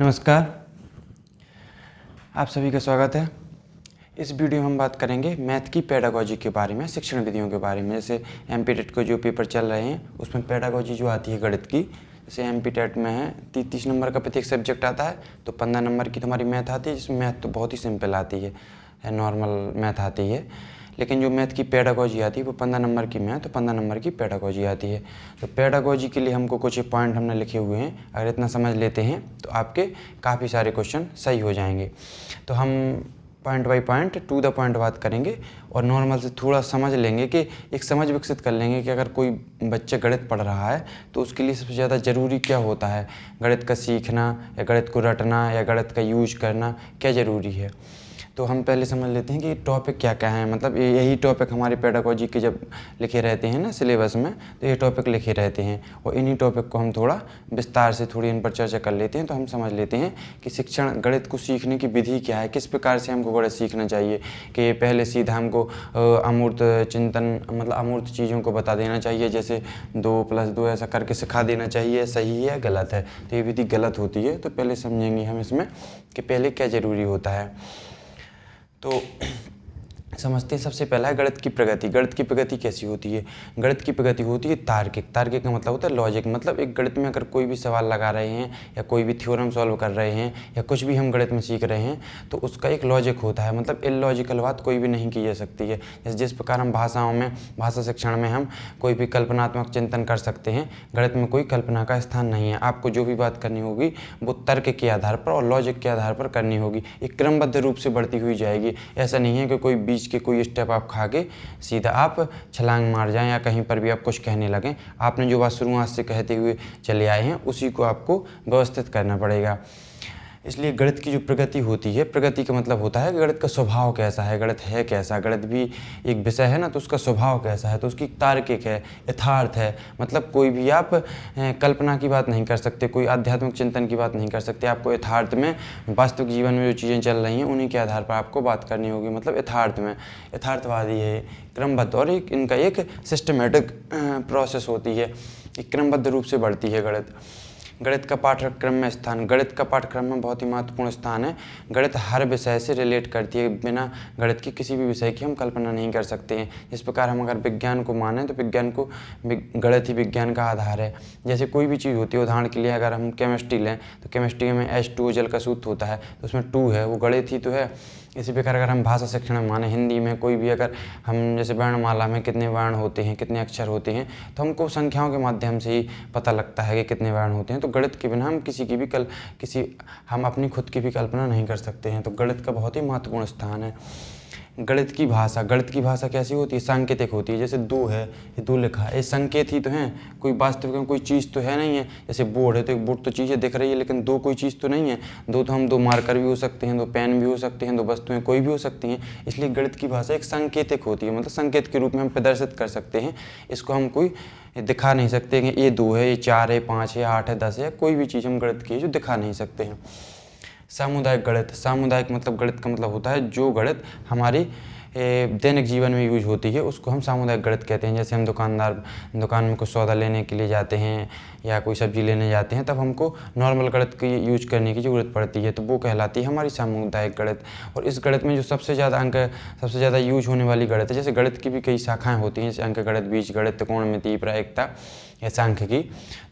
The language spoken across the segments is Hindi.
नमस्कार, आप सभी का स्वागत है। इस वीडियो में हम बात करेंगे मैथ की पेडागोजी के बारे में, शिक्षण विधियों के बारे में। जैसे एमपी टेट को जो पेपर चल रहे हैं उसमें पेडागोजी जो आती है गणित की, जैसे एमपी टेट में है 30 नंबर का प्रत्येक सब्जेक्ट आता है, तो 15 नंबर की तुम्हारी मैथ आती है, जिसमें मैथ तो बहुत ही सिंपल आती है, नॉर्मल मैथ आती है। लेकिन जो मैथ की पेडागोजी आती है वो 15 नंबर की मैथ, तो 15 नंबर की पेडागोजी आती है। तो पेडागोजी के लिए हमको कुछ पॉइंट हमने लिखे हुए हैं, अगर इतना समझ लेते हैं तो आपके काफ़ी सारे क्वेश्चन सही हो जाएंगे। तो हम point by point two the point बात करेंगे और नॉर्मल से थोड़ा समझ लेंगे कि एक समझ विकसित कर लेंगे कि अगर कोई बच्चा गणित पढ़ रहा है तो उसके लिए सबसे ज़्यादा ज़रूरी क्या होता है, गणित का सीखना या गणित को रटना या गणित का यूज करना क्या ज़रूरी है। तो हम पहले समझ लेते हैं कि टॉपिक क्या क्या है। मतलब यही टॉपिक हमारे पेडागोजी के जब लिखे रहते हैं ना सिलेबस में, तो ये टॉपिक लिखे रहते हैं और इन्हीं टॉपिक को हम थोड़ा विस्तार से थोड़ी इन पर चर्चा कर लेते हैं। तो हम समझ लेते हैं कि शिक्षण गणित को सीखने की विधि क्या है, किस प्रकार से हमको गणित सीखना चाहिए। कि पहले सीधा हमको अमूर्त चिंतन, मतलब अमूर्त चीज़ों को बता देना चाहिए, जैसे 2 + 2 ऐसा करके सिखा देना चाहिए, सही है गलत है। तो ये विधि गलत होती है। तो पहले समझेंगे हम इसमें कि पहले क्या ज़रूरी होता है। तो समझते हैं, सबसे पहला है गणित की प्रगति। गणित की प्रगति कैसी होती है? गणित की प्रगति होती है तार्किक। तार्किक का मतलब होता है लॉजिक। मतलब एक गणित में अगर कोई भी सवाल लगा रहे हैं या कोई भी थ्योरम सॉल्व कर रहे हैं या कुछ भी हम गणित में सीख रहे हैं तो उसका एक लॉजिक होता है। मतलब इलॉजिकल बात कोई भी नहीं की जा सकती है। जैसे जिस प्रकार हम भाषाओं में, भाषा शिक्षण में हम कोई भी कल्पनात्मक चिंतन कर सकते हैं, गणित में कोई कल्पना का स्थान नहीं है। आपको जो भी बात करनी होगी वो तर्क के आधार पर और लॉजिक के आधार पर करनी होगी। एक क्रमबद्ध रूप से बढ़ती हुई जाएगी। ऐसा नहीं है कि कोई बीच के कोई स्टेप आप खा के सीधा आप छलांग मार जाएं या कहीं पर भी आप कुछ कहने लगें। आपने जो बात शुरुआत से कहते हुए चले आए हैं उसी को आपको व्यवस्थित करना पड़ेगा। इसलिए गणित की जो प्रगति होती है, प्रगति का मतलब होता है कि गणित का स्वभाव कैसा है, गणित है कैसा। गणित भी एक विषय है ना, तो उसका स्वभाव कैसा है, तो उसकी तार्किक है, यथार्थ है। मतलब कोई भी आप कल्पना की बात नहीं कर सकते, कोई आध्यात्मिक चिंतन की बात नहीं कर सकते। आपको यथार्थ में, वास्तविक जीवन में जो चीज़ें चल रही हैं उन्हीं के आधार पर आपको बात करनी होगी। मतलब यथार्थ में, यथार्थवादी है, क्रमबद्ध, और एक इनका एक सिस्टमेटिक प्रोसेस होती है, एक क्रमबद्ध रूप से बढ़ती है गणित। गणित का पाठ्यक्रम में स्थान, गणित का पाठ्यक्रम में बहुत ही महत्वपूर्ण स्थान है। गणित हर विषय से रिलेट करती है। बिना गणित की किसी भी विषय की हम कल्पना नहीं कर सकते हैं। इस प्रकार हम अगर विज्ञान को माने तो विज्ञान को, गणित ही विज्ञान का आधार है। जैसे कोई भी चीज़ होती है, उदाहरण के लिए अगर हम केमिस्ट्री लें तो केमिस्ट्री में H2O जल का सूत्र होता है, तो उसमें 2 है, वो गणित ही तो है। इसी प्रकार अगर हम भाषा शिक्षण में माने, हिंदी में कोई भी, अगर हम जैसे वर्णमाला में कितने वर्ण होते हैं, कितने अक्षर होते हैं, तो हमको संख्याओं के माध्यम से ही पता लगता है कि कितने वर्ण होते हैं। तो गणित के बिना हम किसी की भी हम अपनी खुद की भी कल्पना नहीं कर सकते हैं। तो गणित का बहुत ही महत्वपूर्ण स्थान है। गणित की भाषा, गणित की भाषा कैसी होती है? सांकेतिक होती है। जैसे 2 है, ये 2 लिखा है, ये संकेत ही तो हैं, कोई वास्तविक में कोई चीज़ तो है नहीं है। जैसे बोर्ड है तो एक बोर्ड तो चीज़ें दिख रही है, लेकिन 2 कोई चीज़ तो नहीं है। 2 तो हम 2 मार्कर भी हो सकते हैं, 2 पेन भी हो सकते हैं, 2 वस्तुएं कोई भी हो सकती हैं। इसलिए गणित की भाषा एक सांकेतिक होती है, मतलब संकेत के रूप में हम प्रदर्शित कर सकते हैं। इसको हम कोई दिखा नहीं सकते कि ये 2 है, ये 4 है, 5 है, 8 है, 10 है, कोई भी चीज़ हम गणित की जो दिखा नहीं सकते हैं। सामुदायिक गणित, सामुदायिक मतलब गणित का मतलब होता है जो गणित हमारी दैनिक जीवन में यूज होती है उसको हम सामुदायिक गणित कहते हैं। जैसे हम दुकान में कुछ सौदा लेने के लिए जाते हैं या कोई सब्जी लेने जाते हैं, तब हमको नॉर्मल गणित की यूज करने की ज़रूरत पड़ती है, तो वो कहलाती है हमारी सामुदायिक गणित। और इस गणित में जो सबसे ज़्यादा यूज होने वाली गणित है, जैसे गणित की भी कई शाखाएँ होती हैं, जैसे अंक गणित, बीज गणित, त्रिकोणमिति, प्रायिकता या सांख्यिकी।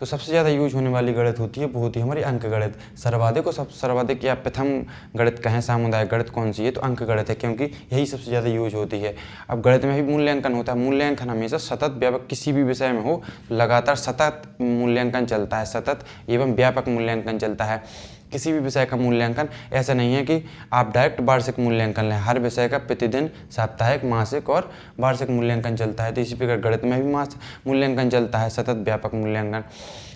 तो सबसे ज़्यादा यूज होने वाली गणित होती है वो होती है हमारी अंक गणित। सर्वाधिक या प्रथम गणित कहें सामुदायिक गणित कौन सी है, तो अंक गणित है, क्योंकि यही सबसे ज़्यादा यूज होती है। अब गणित में भी मूल्यांकन होता है। मूल्यांकन हमेशा सतत व्यापक, किसी भी विषय में हो लगातार सतत मूल्यांकन चलता है, सतत एवं व्यापक मूल्यांकन चलता है। किसी भी विषय का मूल्यांकन ऐसा नहीं है कि आप डायरेक्ट वार्षिक मूल्यांकन लें। हर विषय का प्रतिदिन, साप्ताहिक, मासिक और वार्षिक मूल्यांकन चलता है। तो इसी प्रकार गणित में भी मूल्यांकन चलता है, सतत व्यापक मूल्यांकन।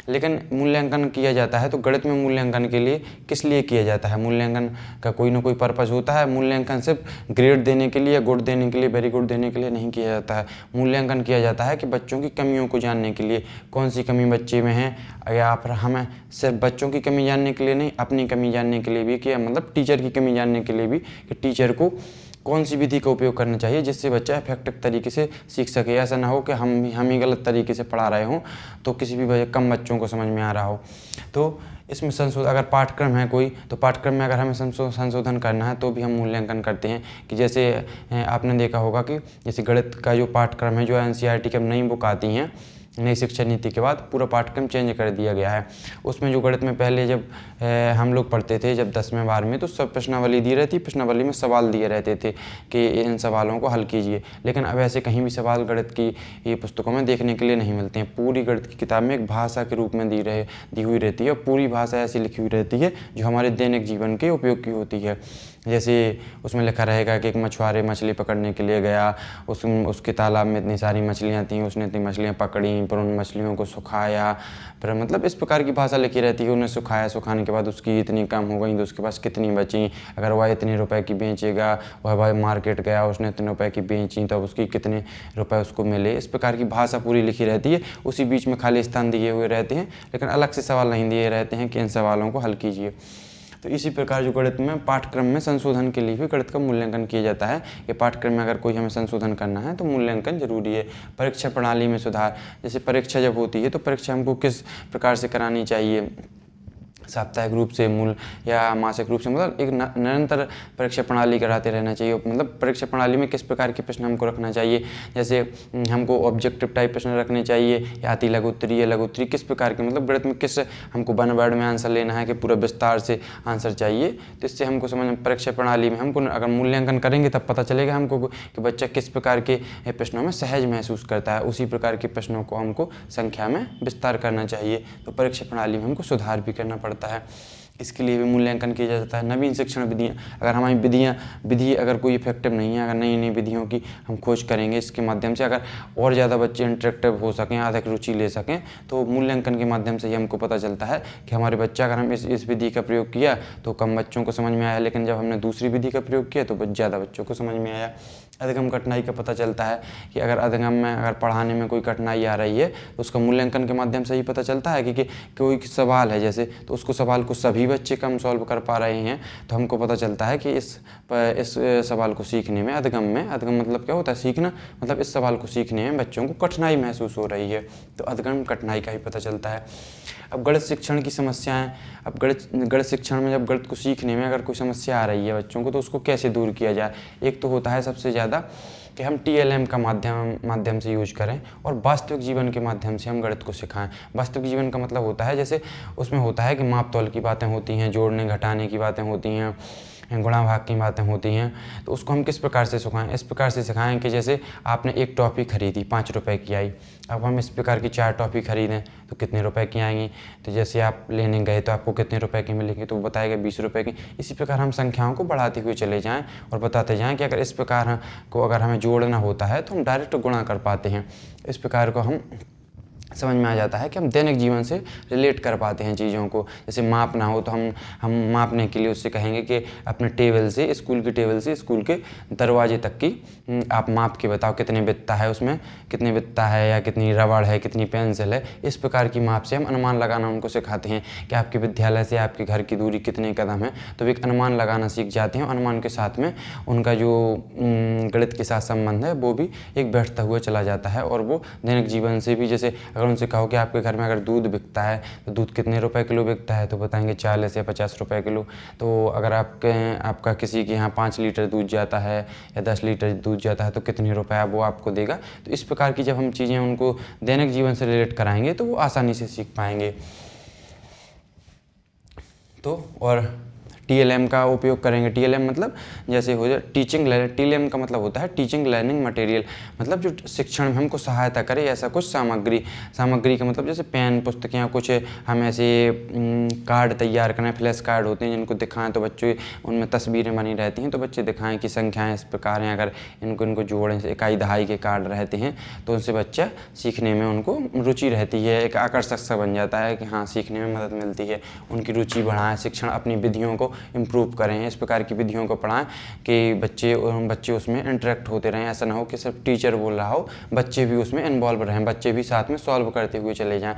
लेकिन मूल्यांकन किया जाता है तो गणित में मूल्यांकन के लिए किस लिए किया जाता है? मूल्यांकन का कोई ना कोई पर्पज़ होता है। मूल्यांकन सिर्फ ग्रेड देने के लिए, गुड देने के लिए, वेरी गुड देने के लिए नहीं किया जाता है। मूल्यांकन किया जाता है कि बच्चों की कमियों को जानने के लिए, कौन सी कमी बच्चे में है, या फिर हमें सिर्फ बच्चों की कमी जानने के लिए नहीं, अपनी कमी जानने के लिए भी किया, मतलब टीचर की कमी जानने के लिए भी, कि टीचर को कौन सी विधि का उपयोग करना चाहिए जिससे बच्चा इफेक्टिव तरीके से सीख सके। ऐसा ना हो कि हम ही गलत तरीके से पढ़ा रहे हों तो किसी भी वजह कम बच्चों को समझ में आ रहा हो। तो इसमें संशोधन, अगर पाठ्यक्रम है कोई, तो पाठ्यक्रम में अगर हमें संशोधन करना है तो भी हम मूल्यांकन करते हैं। कि जैसे आपने देखा होगा कि जैसे गणित का जो पाठ्यक्रम है, जो NCERT की अब नई बुक आती हैं, नई शिक्षा नीति के बाद पूरा पाठ्यक्रम चेंज कर दिया गया है। उसमें जो गणित में पहले जब हम लोग पढ़ते थे जब 10वें 12वें, तो सब प्रश्नावली दी रहती, प्रश्नावली में सवाल दिए रहते थे कि इन सवालों को हल कीजिए। लेकिन अब ऐसे कहीं भी सवाल गणित की ये पुस्तकों में देखने के लिए नहीं मिलते हैं। पूरी गणित की किताब में एक भाषा के रूप में दी हुई रहती है, और पूरी भाषा ऐसी लिखी हुई रहती है जो हमारे दैनिक जीवन के उपयोग की होती है। जैसे उसमें लिखा रहेगा कि एक मछुआरे मछली पकड़ने के लिए गया, उसके तालाब में इतनी सारी मछलियाँ थीं, उसने इतनी मछलियाँ पकड़ी, पर उन मछलियों को सुखाया, फिर मतलब इस प्रकार की भाषा लिखी रहती है। उन्हें सुखाया, सुखाने के बाद उसकी इतनी कम हो गई तो उसके पास कितनी बची, अगर वह इतने रुपए की बेचेगा, वह भाई मार्केट गया, उसने इतने रुपए की बेची तो उसकी कितने रुपए उसको मिले। इस प्रकार की भाषा पूरी लिखी रहती है। उसी बीच में खाली स्थान दिए हुए रहते हैं, लेकिन अलग से सवाल नहीं दिए रहते हैं कि इन सवालों को हल कीजिए। तो इसी प्रकार जो गणित में पाठ्यक्रम में संशोधन के लिए भी गणित का मूल्यांकन किया जाता है। कि पाठ्यक्रम में अगर कोई हमें संशोधन करना है तो मूल्यांकन जरूरी है। परीक्षा प्रणाली में सुधार, जैसे परीक्षा जब होती है तो परीक्षा हमको किस प्रकार से करानी चाहिए, साप्ताहिक रूप से मूल या मासिक रूप से, मतलब एक निरंतर परीक्षा प्रणाली कराते रहना चाहिए। मतलब परीक्षा प्रणाली में किस प्रकार के प्रश्न हमको रखना चाहिए, जैसे हमको ऑब्जेक्टिव टाइप प्रश्न रखने चाहिए या अति लघु उत्तरीय या लघु उत्तरीय, किस प्रकार के, मतलब गणित में किस हमको वन वर्ड में आंसर लेना है कि पूरा विस्तार से आंसर चाहिए। तो इससे हमको समझ परीक्षा प्रणाली में हमको अगर मूल्यांकन करेंगे तब पता चलेगा हमको कि बच्चा किस प्रकार के प्रश्नों में सहज महसूस करता है। उसी प्रकार के प्रश्नों को हमको संख्या में विस्तार करना चाहिए। तो परीक्षा प्रणाली में हमको सुधार भी करना पड़ता है। इसके लिए भी मूल्यांकन किया जाता है। नवीन शिक्षण विधियाँ, अगर हमारी विधि अगर कोई इफेक्टिव नहीं है, अगर नई नई विधियों की हम खोज करेंगे, इसके माध्यम से अगर और ज़्यादा बच्चे इंटरेक्टिव हो सकें, अधिक रुचि ले सकें, तो मूल्यांकन के माध्यम से ही हमको पता चलता है कि हमारे बच्चा, अगर हम इस विधि का प्रयोग किया तो कम बच्चों को समझ में आया, लेकिन जब हमने दूसरी विधि का प्रयोग किया तो ज़्यादा बच्चों को समझ में आया। अधिगम कठिनाई का पता चलता है कि अगर अधिगम में अगर पढ़ाने में कोई कठिनाई आ रही है तो उसका मूल्यांकन के माध्यम से ही पता चलता है कि कोई सवाल है जैसे, तो उसको सवाल को सभी बच्चे कम सॉल्व कर पा रहे हैं, तो हमको पता चलता है कि इस सवाल को सीखने में, अधिगम मतलब क्या होता है, सीखना, मतलब इस सवाल को सीखने में बच्चों को कठिनाई महसूस हो रही है, तो अधिगम कठिनाई का ही पता चलता है। अब गणित शिक्षण की समस्याएं, अब गणित शिक्षण में जब गणित को सीखने में अगर कोई समस्या आ रही है बच्चों को, तो उसको कैसे दूर किया जाए। एक तो होता है सबसे ज़्यादा कि हम TLM का माध्यम से यूज करें, और वास्तविक जीवन के माध्यम से हम गणित को सिखाएं। वास्तविक जीवन का मतलब होता है, जैसे उसमें होता है कि माप तौल की बातें होती हैं, जोड़ने घटाने की बातें होती हैं, गुणा भाग की बातें होती हैं, तो उसको हम किस प्रकार से सिखाएं। इस प्रकार से सिखाएं कि जैसे आपने एक टॉफ़ी खरीदी, 5 रुपए की आई, अब हम इस प्रकार की 4 टॉफ़ी खरीदें तो कितने रुपए की आएंगी। तो जैसे आप लेने गए तो आपको कितने रुपए की मिलेंगी, तो वो बताएगा 20 रुपए की। इसी प्रकार हम संख्याओं को बढ़ाते हुए चले जाएं और बताते जाएं कि अगर इस प्रकार को अगर हमें जोड़ना होता है तो हम डायरेक्ट गुणा कर पाते हैं। इस प्रकार को हम समझ में आ जाता है कि हम दैनिक जीवन से रिलेट कर पाते हैं चीज़ों को। जैसे मापना हो तो हम मापने के लिए उससे कहेंगे कि अपने टेबल से, स्कूल की टेबल से स्कूल के दरवाजे तक की आप माप के बताओ कितने बित्ता है, उसमें कितने बित्ता है या कितनी रबड़ है, कितनी पेंसिल है। इस प्रकार की माप से हम अनुमान लगाना उनको सिखाते हैं कि आपके विद्यालय से आपके घर की दूरी कितने कदम है, तो एक अनुमान लगाना सीख जाते हैं। अनुमान के साथ में उनका जो गणित के साथ संबंध है वो भी एक बैठता हुआ चला जाता है, और वो दैनिक जीवन से भी, जैसे अगर उनसे कहो कि आपके घर में अगर दूध बिकता है तो दूध कितने रुपए किलो बिकता है, तो बताएंगे 40 या 50 रुपए किलो। तो अगर आपका किसी के यहाँ 5 लीटर दूध जाता है या 10 लीटर दूध जाता है तो कितने रुपए वो आपको देगा। तो इस प्रकार की जब हम चीज़ें उनको दैनिक जीवन से रिलेट कराएंगे तो वो आसानी से सीख पाएंगे। तो और TLM का उपयोग करेंगे। TLM मतलब जैसे हो जाए टीचिंग लर्निंग, TLM का मतलब होता है टीचिंग लर्निंग मटेरियल, मतलब जो शिक्षण में हमको सहायता करे ऐसा कुछ सामग्री का मतलब जैसे पेन, पुस्तकें या कुछ हम ऐसे कार्ड तैयार करें, फ्लैश कार्ड होते हैं जिनको दिखाएं तो बच्चे उनमें तस्वीरें बनी रहती हैं, तो बच्चे दिखाएं कि संख्याएँ इस प्रकार हैं, अगर इनको जोड़ें, इकाई दहाई के कार्ड रहते हैं, तो उनसे बच्चा सीखने में उनको रुचि रहती है, एक आकर्षक सा बन जाता है कि हाँ सीखने में मदद मिलती है। उनकी रुचि बढ़ाएं, शिक्षण अपनी विधियों को इम्प्रूव करें, इस प्रकार की विधियों को पढ़ाएं कि बच्चे उसमें इंटरेक्ट होते रहें। ऐसा ना हो कि सिर्फ टीचर बोल रहा हो, बच्चे भी उसमें इन्वॉल्व रहें, बच्चे भी साथ में सॉल्व करते हुए चले जाएं।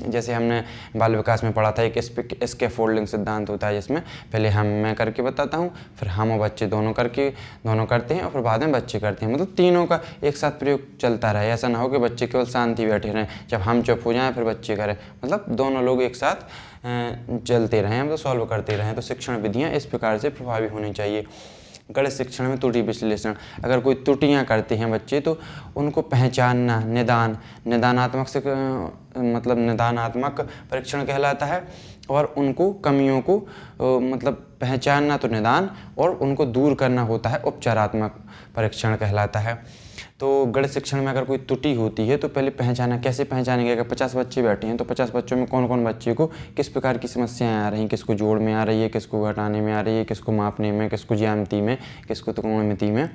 जैसे हमने बाल विकास में पढ़ा था एक स्कैफोल्डिंग सिद्धांत होता है, जिसमें पहले मैं करके बताता हूँ, फिर हम और बच्चे दोनों करते हैं और फिर बाद में बच्चे करते हैं, मतलब तीनों का एक साथ प्रयोग चलता रहे। ऐसा ना हो कि बच्चे केवल शांति बैठे रहें, जब हम चुप हो जाएं फिर बच्चे करें, मतलब दोनों लोग एक साथ चलते रहें, मतलब सॉल्व करते रहें। तो शिक्षण विधियाँ इस प्रकार से प्रभावी होनी चाहिए। गणित शिक्षण में त्रुटि विश्लेषण, अगर कोई त्रुटियां करते हैं बच्चे तो उनको पहचानना निदानात्मक से मतलब निदानात्मक परीक्षण कहलाता है, और उनको कमियों को मतलब पहचानना तो निदान, और उनको दूर करना होता है उपचारात्मक परीक्षण कहलाता है। तो गणित शिक्षण में अगर कोई त्रुटि होती है तो पहले पहचाना, कैसे पहचानेंगे? अगर 50 बच्चे बैठे हैं तो 50 बच्चों में कौन कौन बच्चे को किस प्रकार की समस्याएं आ रही हैं, किसको जोड़ में आ रही है, किसको घटाने में आ रही है, किसको मापने में, किसको ज्यामिति में, किसको त्रिकोणमिति में।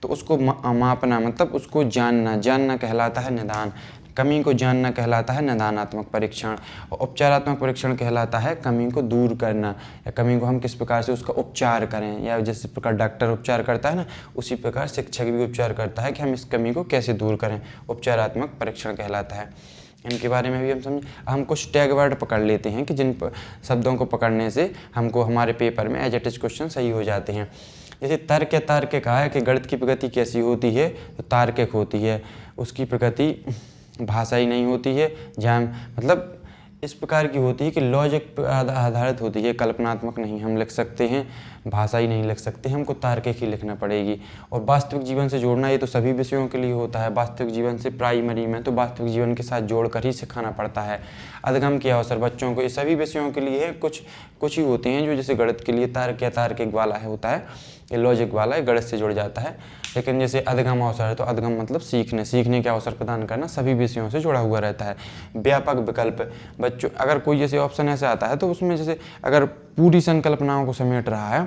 तो उसको मापना मतलब उसको जानना कहलाता है निदान। कमी को जानना कहलाता है निदानात्मक परीक्षण, और उपचारात्मक परीक्षण कहलाता है कमी को दूर करना, या कमी को हम किस प्रकार से उसका उपचार करें, या जिस प्रकार डॉक्टर उपचार करता है ना, उसी प्रकार शिक्षक भी उपचार करता है कि हम इस कमी को कैसे दूर करें, उपचारात्मक परीक्षण कहलाता है। इनके बारे में भी हम समझें। हम कुछ टैग वर्ड पकड़ लेते हैं कि जिन शब्दों को पकड़ने से हमको हमारे पेपर में एज इट इज क्वेश्चन सही हो जाते हैं। जैसे तर्क या तार्किक है कि गणित की प्रगति कैसी होती है, तो तार्किक होती है, उसकी प्रगति भाषाई नहीं होती है, जहाँ मतलब इस प्रकार की होती है कि लॉजिक पर आधारित होती है, कल्पनात्मक नहीं हम लिख सकते हैं, भाषाई नहीं लिख सकते, हमको तार्किक ही लिखना पड़ेगी। और वास्तविक जीवन से जोड़ना ये तो सभी विषयों के लिए होता है। वास्तविक जीवन से प्राइमरी में तो वास्तविक जीवन के साथ जोड़कर ही सिखाना पड़ता है। अधिगम के अवसर बच्चों को ये सभी विषयों के लिए है, कुछ ही होते हैं जो जैसे गणित के लिए तर्क या तार्किक वाला है होता है, ये लॉजिक वाला है, गणित से जुड़ जाता है। लेकिन जैसे अधिगम अवसर है तो अधिगम मतलब सीखने के अवसर प्रदान करना, सभी विषयों से जुड़ा हुआ रहता है। व्यापक विकल्प, बच्चों अगर कोई जैसे ऑप्शन ऐसा आता है तो उसमें जैसे अगर पूरी संकल्पनाओं को समेट रहा है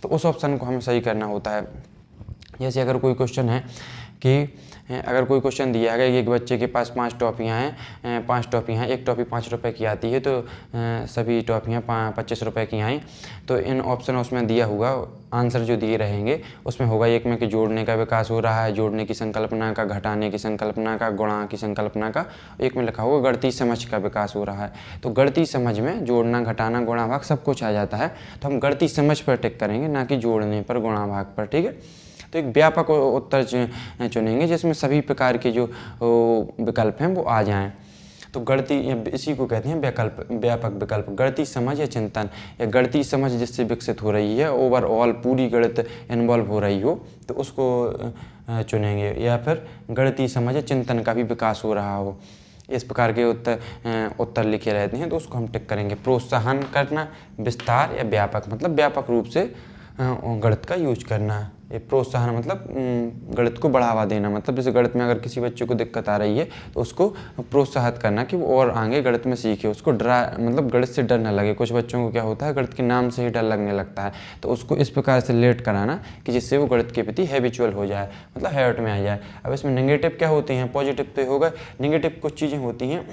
तो उस ऑप्शन को हमें सही करना होता है। जैसे अगर कोई क्वेश्चन है कि अगर कोई क्वेश्चन दिया है कि एक बच्चे के पास 5 टॉफ़ियाँ हैं, 5 टॉफ़ियाँ हैं, एक टॉफ़ी 5 रुपए की आती है, तो सभी टॉफ़ियाँ 25 रुपए की आई, तो इन ऑप्शन उसमें दिया हुआ आंसर जो दिए रहेंगे उसमें होगा एक में कि जोड़ने का विकास हो रहा है, जोड़ने की संकल्पना का, घटाने की संकल्पना का, गुणा की संकल्पना का, एक में लिखा होगा गणितीय समझ का विकास हो रहा है। तो गणितीय समझ में जोड़ना, घटाना, गुणा भाग सब कुछ आ जाता है, तो हम गणितीय समझ पर टिक करेंगे, ना कि जोड़ने पर, गुणा भाग पर। ठीक है, तो एक व्यापक उत्तर चुनेंगे जिसमें सभी प्रकार के जो विकल्प हैं वो आ जाएं। तो गणितीय, इसी को कहते हैं व्यापक विकल्प। गणितीय समझ या चिंतन, या गणितीय समझ जिससे विकसित हो रही है, ओवरऑल पूरी गणित इन्वॉल्व हो रही हो, तो उसको चुनेंगे। या फिर गणितीय समझ या चिंतन का भी विकास हो रहा हो, इस प्रकार के उत्तर लिखे रहते हैं, तो उसको हम टिक करेंगे। प्रोत्साहन करना, विस्तार या व्यापक मतलब व्यापक रूप से गणित का यूज करना। ये प्रोत्साहन मतलब गणित को बढ़ावा देना, मतलब जैसे गणित में अगर किसी बच्चे को दिक्कत आ रही है तो उसको प्रोत्साहित करना कि वो और आगे गणित में सीखे, उसको मतलब गणित से डर न लगे। कुछ बच्चों को क्या होता है, गणित के नाम से ही डर लगने लगता है, तो उसको इस प्रकार से लेट कराना कि जिससे वो गणित के प्रति हैबिचुअल हो जाए, मतलब हैबिट में आ जाए। अब इसमें नेगेटिव क्या होते हैं, पॉजिटिव तो होगा, नेगेटिव कुछ चीज़ें होती हैं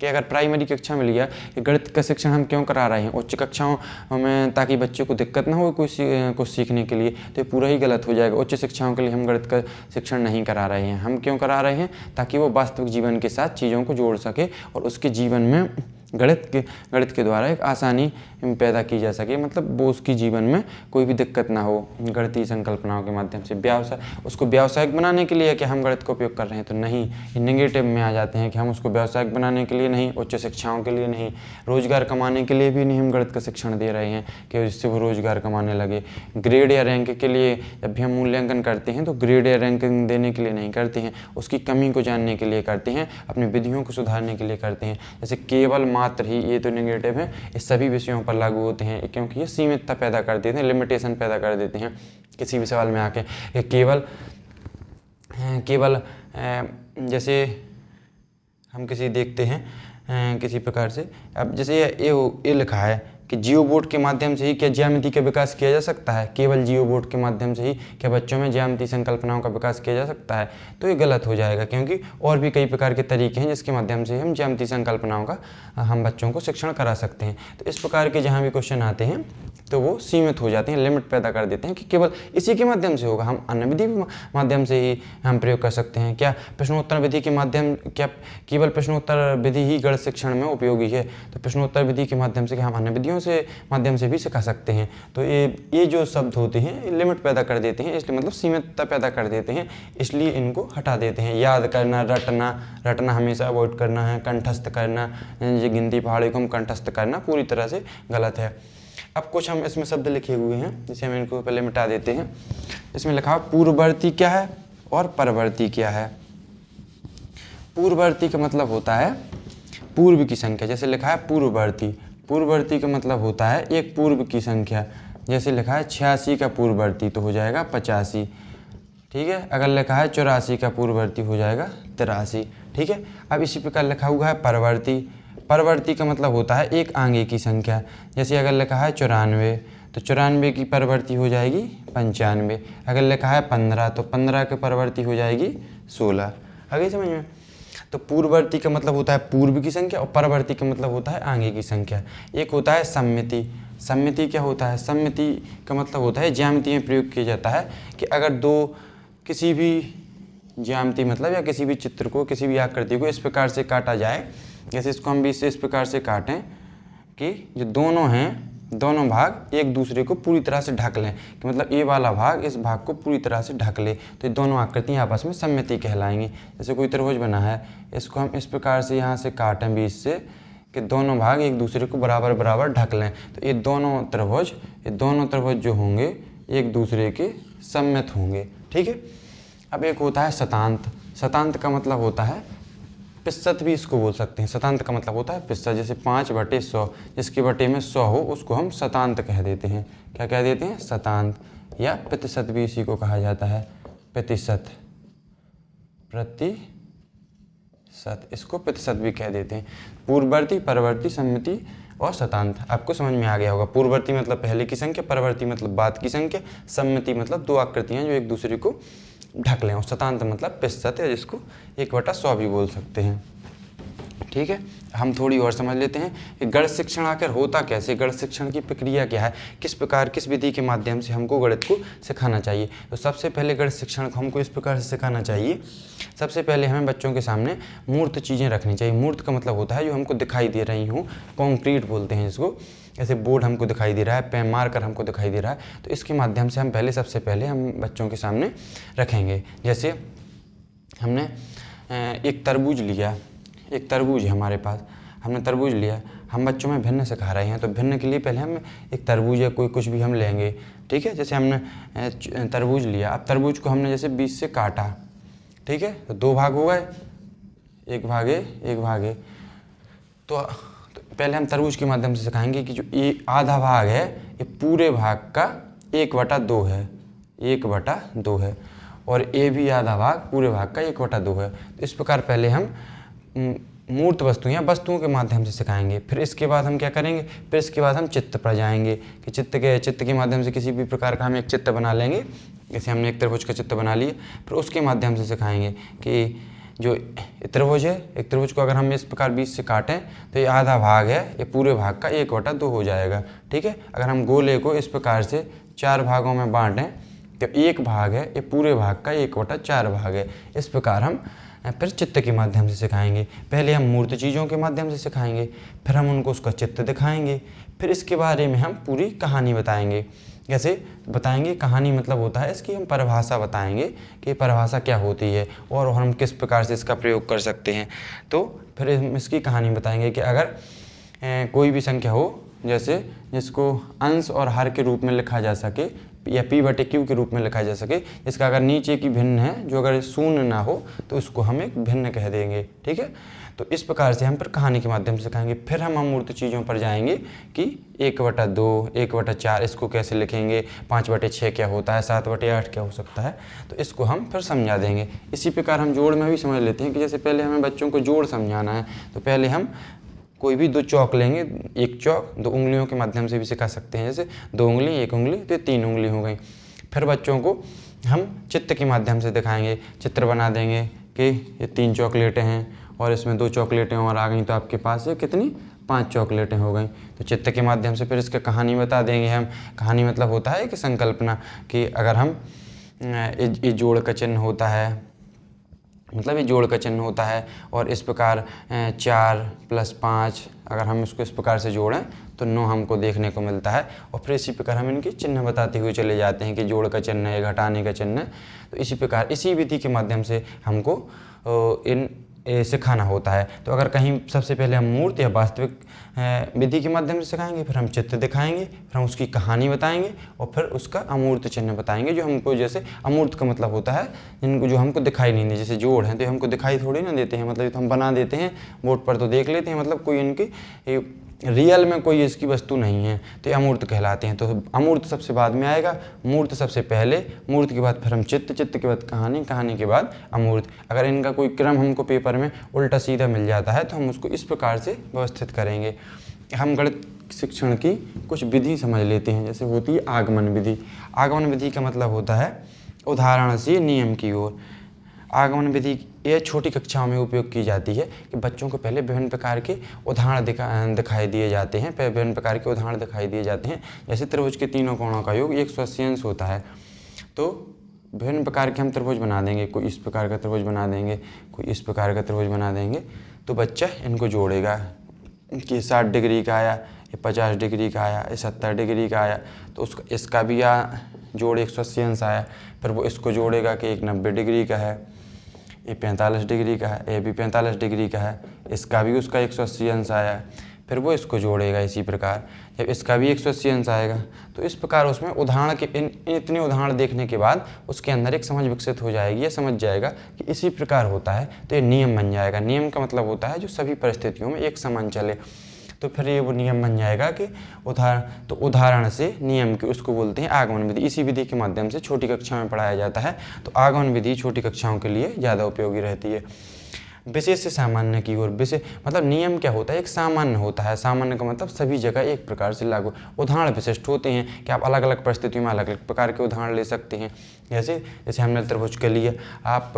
कि अगर प्राइमरी कक्षा में लिया कि गणित का शिक्षण हम क्यों करा रहे हैं उच्च कक्षाओं में, ताकि बच्चे को दिक्कत ना हो कुछ सीखने के लिए, तो ये पूरा ही गलत हो जाएगा। उच्च शिक्षाओं के लिए हम गणित का शिक्षण नहीं करा रहे हैं, हम क्यों करा रहे हैं, ताकि वो वास्तविक जीवन के साथ चीज़ों को जोड़ सके और उसके जीवन में गणित के द्वारा एक आसानी पैदा की जा सके, मतलब वो उसकी जीवन में कोई भी दिक्कत ना हो गणितीय संकल्पनाओं के माध्यम से। उसको व्यावसायिक बनाने के लिए क्या हम गणित का उपयोग कर रहे हैं, तो नहीं, ये नेगेटिव में आ जाते हैं कि हम उसको व्यावसायिक बनाने के लिए नहीं, उच्च शिक्षाओं के लिए नहीं, रोजगार कमाने के लिए भी नहीं हम गणित का शिक्षण दे रहे हैं कि जिससे वो रोजगार कमाने लगे। ग्रेड या रैंक के लिए जब भी हम मूल्यांकन करते हैं तो ग्रेड या रैंकिंग देने के लिए नहीं करते हैं, उसकी कमी को जानने के लिए करते हैं, अपनी विधियों को सुधारने के लिए करते हैं। जैसे केवल मात्र ही, ये तो नेगेटिव है, इस सभी विषयों पर लागू होते हैं क्योंकि ये सीमितता पैदा कर देते हैं, लिमिटेशन पैदा कर देते हैं किसी भी सवाल में आके। केवल जैसे हम किसी देखते हैं किसी प्रकार से, अब जैसे ये लिखा है कि जियो बोर्ड के माध्यम से ही क्या ज्यामिति का विकास किया जा सकता है, केवल जियो बोर्ड के माध्यम से ही क्या बच्चों में ज्यामिति संकल्पनाओं का विकास किया जा सकता है, तो ये गलत हो जाएगा, क्योंकि और भी कई प्रकार के तरीके हैं जिसके माध्यम से हम ज्यामिति संकल्पनाओं का हम बच्चों को शिक्षण करा सकते हैं। तो इस प्रकार के जहाँ भी क्वेश्चन आते हैं तो वो सीमित हो जाते हैं, लिमिट पैदा कर देते हैं कि केवल इसी के माध्यम से होगा। हम अन्य विधि माध्यम से ही हम प्रयोग कर सकते हैं। क्या प्रश्नोत्तर विधि के माध्यम, क्या केवल प्रश्नोत्तर विधि ही गणित शिक्षण में उपयोगी है? तो प्रश्नोत्तर विधि के माध्यम से क्या हम अन्य विधियों से माध्यम से भी सिखा सकते हैं। तो ये जो शब्द होते हैं लिमिट पैदा कर देते हैं, इसलिए मतलब सीमितता पैदा कर देते हैं, इसलिए इनको हटा देते हैं। याद करना, रटना हमेशा अवॉइड करना है। कंठस्थ करना, ये गिनती पहाड़ी को हम कंठस्थ करना पूरी तरह से गलत है। अब कुछ हम इसमें शब्द लिखे हुए हैं जिसे हम इनको पहले मिटा देते हैं। इसमें लिखा है पूर्ववर्ती क्या है और परवर्ती क्या है। पूर्ववर्ती का मतलब होता है पूर्व की संख्या, जैसे लिखा है पूर्ववर्ती। पूर्ववर्ती का मतलब होता है एक पूर्व की संख्या, जैसे लिखा है 86 का पूर्ववर्ती तो हो जाएगा 85, ठीक है। अगर लिखा है 84 का पूर्ववर्ती हो जाएगा 83, ठीक है। अब इसी प्रकार लिखा हुआ है परवर्ती। परवर्ती का मतलब होता है एक आगे की संख्या, जैसे अगर लिखा है 94 तो 94 की परवर्ती हो जाएगी 95। अगर लिखा है 15 तो 15 की परवर्ती हो जाएगी 16। आगे समझ में? तो पूर्ववर्ती का मतलब होता है पूर्व की संख्या और परवर्ती का मतलब होता है आगे की संख्या। एक होता है सम्मिति। सम्मिति क्या होता है? सम्मिति का मतलब होता है ज्यामिति में प्रयोग किया जाता है कि अगर दो किसी भी ज्यामिति मतलब या किसी भी चित्र को, किसी भी आकृति को इस प्रकार से काटा जाए, जैसे इसको हम भी इस प्रकार से काटें कि जो दोनों हैं, दोनों भाग एक दूसरे को पूरी तरह से ढक लें, कि मतलब ये वाला भाग इस भाग को पूरी तरह से ढक ले, तो ये दोनों आकृतियाँ आपस में सम्मिति कहलाएंगी। जैसे कोई त्रिभुज बना है, इसको हम इस प्रकार से यहाँ से काटें बीच से कि दोनों भाग एक दूसरे को बराबर बराबर ढक लें, तो ये दोनों त्रिभुज जो होंगे एक दूसरे के सम्मित होंगे, ठीक है। अब एक होता है शतांत। शतांत का मतलब होता है प्रतिशत भी इसको बोल सकते हैं। शतांत का मतलब होता है प्रतिशत, जैसे 5/100, जिसके बटे में 100 हो उसको हम शतांत कह देते हैं। क्या कह देते हैं? शतांत। या प्रतिशत भी इसी को कहा जाता है, प्रतिशत, इसको प्रतिशत भी कह देते हैं। पूर्ववर्ती, परवर्ती, सम्मिति और शतांत आपको समझ में आ गया होगा। पूर्ववर्ती मतलब पहले की संख्या, परवर्ती मतलब बाद की संख्या, सम्मिति मतलब दो आकृतियाँ जो एक दूसरे को ढक लें, और शतांत मतलब प्रतिशत है, जिसको 1/100 भी बोल सकते हैं, ठीक है। हम थोड़ी और समझ लेते हैं कि गणित शिक्षण आखिर होता कैसे, गणित शिक्षण की प्रक्रिया क्या है, किस प्रकार किस विधि के माध्यम से हमको गणित को सिखाना चाहिए। तो सबसे पहले गणित शिक्षण को हमको इस प्रकार से सिखाना चाहिए। सबसे पहले हमें बच्चों के सामने मूर्त चीज़ें रखनी चाहिए। मूर्त का मतलब होता है जो हमको दिखाई दे रही हूँ, कॉन्क्रीट बोलते हैं जिसको। ऐसे बोर्ड हमको दिखाई दे रहा है, पेन मार्कर हमको दिखाई दे रहा है, तो इसके माध्यम से हम सबसे पहले हम बच्चों के सामने रखेंगे। जैसे हमने एक तरबूज लिया, एक तरबूज है हमारे पास, हमने तरबूज लिया, हम बच्चों में भिन्न सिखा रहे हैं, तो भिन्न के लिए पहले हम एक तरबूज या कोई कुछ भी हम लेंगे, ठीक है। जैसे हमने तरबूज लिया, अब तरबूज को हमने जैसे बीच से काटा, ठीक है, तो 2 भाग हो गए, एक भागे। तो पहले हम तरबूज के माध्यम से सिखाएंगे कि जो ये आधा भाग है ये पूरे भाग का 1/2 है, 1/2 है, और ये भी आधा भाग पूरे भाग का 1/2 है। तो इस प्रकार पहले हम मूर्त वस्तु या वस्तुओं के माध्यम से सिखाएंगे। फिर इसके बाद हम क्या करेंगे, फिर इसके बाद हम चित्र पर जाएंगे कि चित्र के माध्यम से किसी भी प्रकार का हम एक चित्र बना लेंगे। जैसे हमने एक त्रिभुज का चित्र बना लिया, फिर उसके माध्यम से सिखाएंगे कि जो त्रिभुज है, एक त्रिभुज को अगर हम इस प्रकार बीच से काटें तो ये आधा भाग है, ये पूरे भाग का 1/2 हो जाएगा, ठीक है। अगर हम गोले को इस प्रकार से 4 भागों में बांटें तो एक भाग है, ये पूरे भाग का 1/4 भाग है। इस प्रकार हम फिर चित्र के माध्यम से सिखाएंगे। पहले हम मूर्त चीज़ों के माध्यम से सिखाएंगे, फिर हम उनको उसका चित्र दिखाएंगे, फिर इसके बारे में हम पूरी कहानी बताएंगे। कैसे बताएंगे? कहानी मतलब होता है इसकी हम परिभाषा बताएंगे कि परिभाषा क्या होती है और हम किस प्रकार से इसका प्रयोग कर सकते हैं। तो फिर हम इसकी कहानी बताएंगे कि अगर कोई भी संख्या हो, जैसे जिसको अंश और हर के रूप में लिखा जा सके या P/Q के रूप में लिखा जा सके, जिसका अगर नीचे की भिन्न है, जो अगर शून्य ना हो तो उसको हम एक भिन्न कह देंगे, ठीक है। तो इस प्रकार से हम फिर कहानी के माध्यम से सिखाएंगे। फिर हम अमूर्त चीज़ों पर जाएंगे कि 1/2, 1/4 इसको कैसे लिखेंगे, 5/6 क्या होता है, 7/8 क्या हो सकता है, तो इसको हम फिर समझा देंगे। इसी प्रकार हम जोड़ में भी समझ लेते हैं कि जैसे पहले हमें बच्चों को जोड़ समझाना है, तो पहले हम कोई भी 2 चौक लेंगे, एक चौक 2 उंगलियों के माध्यम से भी सिखा सकते हैं, जैसे 2 उंगली 1 उंगली तो 3 उंगली हो गई। फिर बच्चों को हम चित्र के माध्यम से दिखाएंगे, चित्र बना देंगे कि ये 3 चॉकलेटें हैं और इसमें 2 चॉकलेटें और आ गई, तो आपके पास ये कितनी 5 चॉकलेटें हो गई। तो चित्र के माध्यम से फिर इसका कहानी बता देंगे हम। कहानी मतलब होता है कि संकल्पना, कि अगर हम ये जोड़ का चिन्ह होता है, मतलब ये जोड़ का चिन्ह होता है और इस प्रकार 4 + 5 अगर हम इसको इस प्रकार से जोड़ें तो 9 हमको देखने को मिलता है। और फिर इसी प्रकार हम इनके चिन्ह बताते हुए चले जाते हैं कि जोड़ का चिन्ह है, घटाने का चिन्ह है। तो इसी प्रकार इसी विधि के माध्यम से हमको इन सिखाना होता है। तो अगर कहीं सबसे पहले हम मूर्त या वास्तविक विधि के माध्यम से सिखाएंगे, फिर हम चित्र दिखाएंगे, फिर हम उसकी कहानी बताएंगे और फिर उसका अमूर्त चिन्ह बताएंगे, जो हमको, जैसे अमूर्त का मतलब होता है जिनको जो हमको दिखाई नहीं दे, जैसे जोड़ हैं तो हमको दिखाई थोड़ी ना देते हैं, मतलब तो हम बना देते हैं बोर्ड पर तो देख लेते हैं, मतलब कोई इनकी रियल में कोई इसकी वस्तु नहीं है, तो ये अमूर्त कहलाते हैं। तो अमूर्त सबसे बाद में आएगा, मूर्त सबसे पहले, मूर्त के बाद फिर हम चित्र, चित्र के बाद कहानी, कहानी के बाद अमूर्त। अगर इनका कोई क्रम हमको पेपर में उल्टा सीधा मिल जाता है तो हम उसको इस प्रकार से व्यवस्थित करेंगे। हम गणित शिक्षण की कुछ विधि समझ लेते हैं, जैसे होती है आगमन विधि। आगमन विधि का मतलब होता है उदाहरण से नियम की ओर। आगमन विधि ये छोटी कक्षाओं में उपयोग की जाती है कि बच्चों को पहले विभिन्न प्रकार के उदाहरण दिखाई दिए जाते हैं, विभिन्न प्रकार के उदाहरण दिखाई दिए जाते हैं। जैसे त्रिभुज के तीनों कोणों का योग 180 अंश होता है, तो विभिन्न प्रकार के हम त्रिभुज बना देंगे। कोई इस प्रकार का त्रिभुज बना देंगे, कोई इस प्रकार का त्रिभुज बना देंगे, तो बच्चा इनको जोड़ेगा कि 60 डिग्री का आया, ये 50 डिग्री का आया, ये 70 डिग्री का आया, तो उसका इसका भी जोड़ 180 अंश आया। फिर वो इसको जोड़ेगा कि एक 90 डिग्री का है, ये 45 डिग्री का है, ये भी 45 डिग्री का है, इसका भी उसका 180 अंश आया। फिर वो इसको जोड़ेगा इसी प्रकार, जब इसका भी 180 अंश आएगा, तो इस प्रकार उसमें उदाहरण के इतने उदाहरण देखने के बाद उसके अंदर एक समझ विकसित हो जाएगी, ये समझ जाएगा कि इसी प्रकार होता है, तो ये नियम बन जाएगा। नियम का मतलब होता है जो सभी परिस्थितियों में एक समान चले, तो फिर ये वो नियम बन जाएगा कि उदाहरण से नियम की, उसको बोलते हैं आगमन विधि। इसी विधि के माध्यम से छोटी कक्षा में पढ़ाया जाता है, तो आगमन विधि छोटी कक्षाओं के लिए ज़्यादा उपयोगी रहती है। विशेष से सामान्य की ओर, विशेष मतलब नियम क्या होता है, एक सामान्य होता है। सामान्य का मतलब सभी जगह एक प्रकार से लागू। उदाहरण विशिष्ट होते हैं कि आप अलग अलग परिस्थितियों में अलग अलग प्रकार के उदाहरण ले सकते हैं। जैसे हमने त्रिभुज के लिए, आप